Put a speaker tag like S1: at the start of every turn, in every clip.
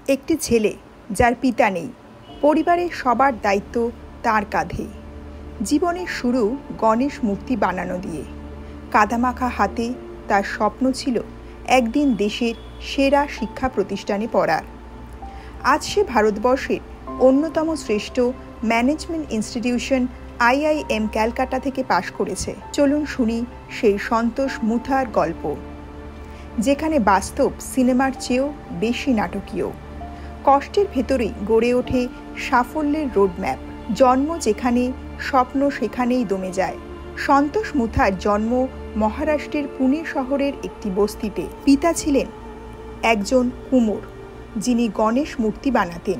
S1: একটি ছেলে যার পিতা নেই, পরিবারের সবার দায়িত্ব তার কাঁধে। জীবনের শুরু গণেশ মূর্তি বানানো দিয়ে। কাদামাখা হাতে তার স্বপ্ন ছিল একদিন দেশের সেরা শিক্ষা প্রতিষ্ঠানে পড়ার। আজ সে ভারতবর্ষের অন্যতম শ্রেষ্ঠ ম্যানেজমেন্ট ইনস্টিটিউশন IIM ক্যালকাটা থেকে পাশ করেছে। চলুন শুনি সেই সন্তোষ মুথার গল্প, যেখানে বাস্তব সিনেমার চেয়েও বেশি নাটকীয়। কষ্টের ভেতরেই গড়ে ওঠে সাফল্যের রোডম্যাপ। জন্ম যেখানে, স্বপ্ন সেখানেই দমে যায়। সন্তোষ মুথার জন্ম মহারাষ্ট্রের পুনে শহরের একটি বস্তিতে। পিতা ছিলেন একজন কুমোর, যিনি গণেশ মূর্তি বানাতেন।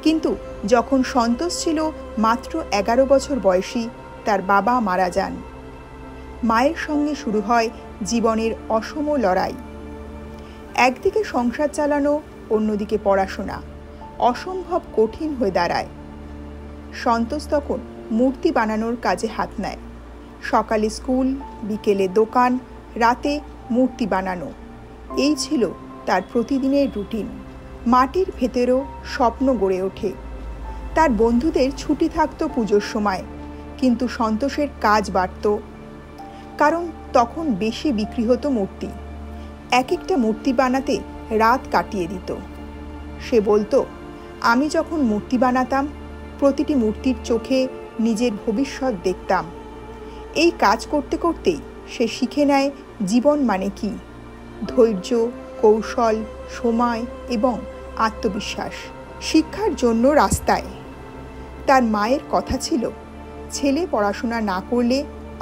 S1: কিন্তু যখন সন্তোষ ছিল মাত্র 11 বছর বয়সী, তার বাবা মারা যান। মায়ের সঙ্গে শুরু হয় জীবনের অসম লড়াই। একদিকে সংসার চালানো, অন্যদিকে পড়াশোনা অসম্ভব কঠিন হয়ে দাঁড়ায়। সন্তোষ তখন মূর্তি বানানোর কাজে হাত নেয়। সকালে স্কুল, বিকেলে দোকান, রাতে মূর্তি বানানো, এই ছিল তার প্রতিদিনের রুটিন। মাটির ভেতরেও স্বপ্ন গড়ে ওঠে। তার বন্ধুদের ছুটি থাকত পুজোর সময়, কিন্তু সন্তোষের কাজ বাড়ত, কারণ তখন বেশি বিক্রি হতো মূর্তি। এক একটা মূর্তি বানাতে রাত কাটিয়ে দিত। সে বলতো, আমি যখন মূর্তি বানাতাম, প্রতিটি মূর্তির চোখে নিজের ভবিষ্যৎ দেখতাম। এই কাজ করতে করতেই সে শিখে নেয় জীবন মানে কি: ধৈর্য, কৌশল, সময় এবং আত্মবিশ্বাস। শিক্ষার জন্য রাস্তায়। তার মায়ের কথা ছিল, ছেলে পড়াশোনা না করলে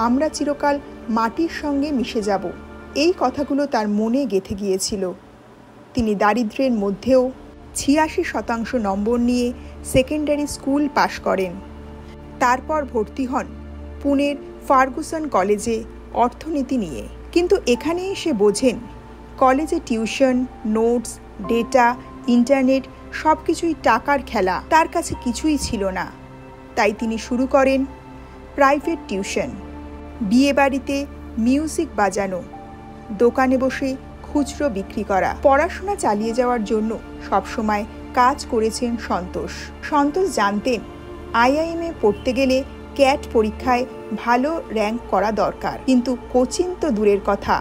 S1: আমরা চিরকাল মাটির সঙ্গে মিশে যাব। এই কথাগুলো তার মনে গেঁথে গিয়েছিল। তিনি দারিদ্র্যের মধ্যেও 86% নম্বর নিয়ে সেকেন্ডারি স্কুল পাশ করেন। তারপর ভর্তি হন পুনের ফার্গুসন কলেজে অর্থনীতি নিয়ে। কিন্তু এখানে এসে বোঝেন, কলেজে টিউশন, নোটস, ডেটা, ইন্টারনেট সব কিছুই টাকার খেলা। তার কাছে কিছুই ছিল না। তাই তিনি শুরু করেন প্রাইভেট টিউশন। বিয়ে বাড়িতে মিউজিক বাজানো, দোকানে বসে খুচরো বিক্রি করা। পড়াশোনা চালিয়ে যাওয়ার জন্য সবসময় কাজ করেছেন সন্তোষ। সন্তোষ জানতেন, IIM-এ পড়তে গেলে ক্যাট পরীক্ষায় ভালো র্যাঙ্ক করা দরকার। কিন্তু কোচিং তো দূরের কথা,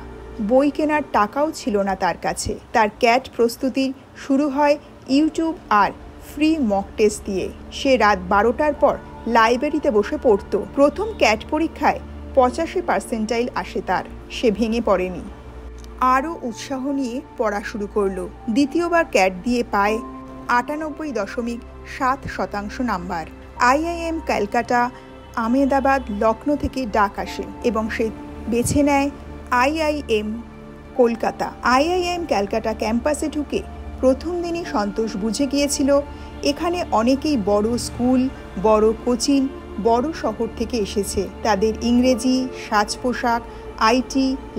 S1: বই কেনার টাকাও ছিল না তার কাছে। তার ক্যাট প্রস্তুতির শুরু হয় ইউটিউব আর ফ্রি মক টেস্ট দিয়ে। সে রাত 12টার পর লাইব্রেরিতে বসে পড়ত। প্রথম ক্যাট পরীক্ষায় 85% আসে তার। সে ভেঙে পড়েনি, আরও উৎসাহ নিয়ে পড়া শুরু করলো। দ্বিতীয়বার ক্যাট দিয়ে পায় 98.7% নাম্বার। IIM ক্যালকাটা, আহমেদাবাদ, লখনৌ থেকে ডাক আসে এবং সে বেছে নেয় IIM কলকাতা। IIM ক্যালকাটা ক্যাম্পাসে ঢুকে প্রথম দিনই সন্তোষ বুঝে গিয়েছিল, এখানে অনেকেই বড় স্কুল, বড় কোচিং, বড় শহর থেকে এসেছে। তাদের ইংরেজি, সাজ পোশাক, IT,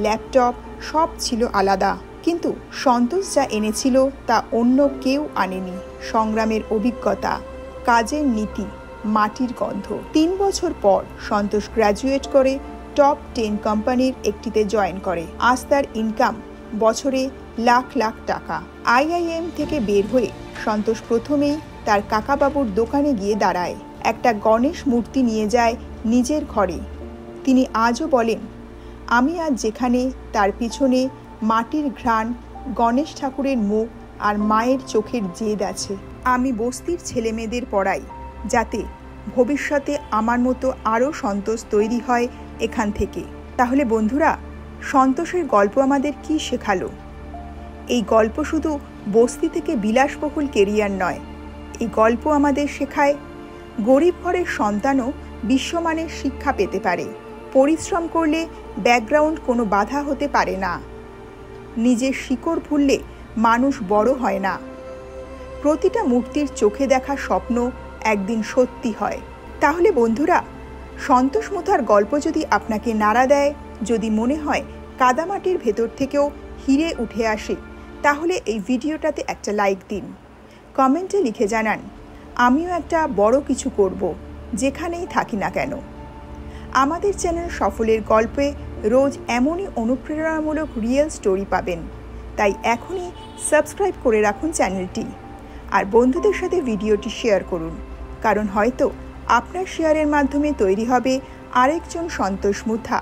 S1: ল্যাপটপ সব ছিল আলাদা। কিন্তু সন্তোষ যা এনেছিল তা অন্য কেউ আনেনি। সংগ্রামের অভিজ্ঞতা, কাজের নীতি, মাটির গন্ধ। 3 বছর পর সন্তোষ গ্র্যাজুয়েট করে টপ 10 কোম্পানির একটিতে জয়েন করে। আজ তার ইনকাম বছরে লাখ লাখ টাকা। IIM থেকে বের হয়ে সন্তোষ প্রথমেই তার কাকাবাবুর দোকানে গিয়ে দাঁড়ায়। একটা গণেশ মূর্তি নিয়ে যায় নিজের ঘরে। তিনি আজও বলেন, আমি আজ যেখানে, তার পিছনে মাটির ঘ্রাণ, গণেশ ঠাকুরের মুখ আর মায়ের চোখের জেদ আছে। আমি বস্তির ছেলেমেয়েদের পড়াই, যাতে ভবিষ্যতে আমার মতো আরও সন্তোষ তৈরি হয় এখান থেকে। তাহলে বন্ধুরা, সন্তোষের গল্প আমাদের কি শেখালো? এই গল্প শুধু বস্তি থেকে বিলাসবহুল কেরিয়ার নয়, এই গল্প আমাদের শেখায় গরিব ঘরের সন্তানও বিশ্বমানের শিক্ষা পেতে পারে। পরিশ্রম করলে ব্যাকগ্রাউন্ড কোনো বাধা হতে পারে না। নিজের শিকড় ভুললে মানুষ বড় হয় না। প্রতিটা মূর্তির চোখে দেখা স্বপ্ন একদিন সত্যি হয়। তাহলে বন্ধুরা, সন্তোষ মুথার গল্প যদি আপনাকে নাড়া দেয়, যদি মনে হয় কাদামাটির ভেতর থেকেও হিরে উঠে আসে, তাহলে এই ভিডিওটাতে একটা লাইক দিন। কমেন্টে লিখে জানান, আমিও একটা বড় কিছু করব, যেখানেই থাকি না কেন। আমাদের চ্যানেল সফলের গল্পে রোজ এমনই অনুপ্রেরণামূলক রিয়েল স্টোরি পাবেন। তাই এখনই সাবস্ক্রাইব করে রাখুন চ্যানেলটি। আর বন্ধুদের সাথে ভিডিওটি শেয়ার করুন, কারণ হয়তো আপনার শেয়ারের মাধ্যমে তৈরি হবে আরেকজন সন্তোষ মুথা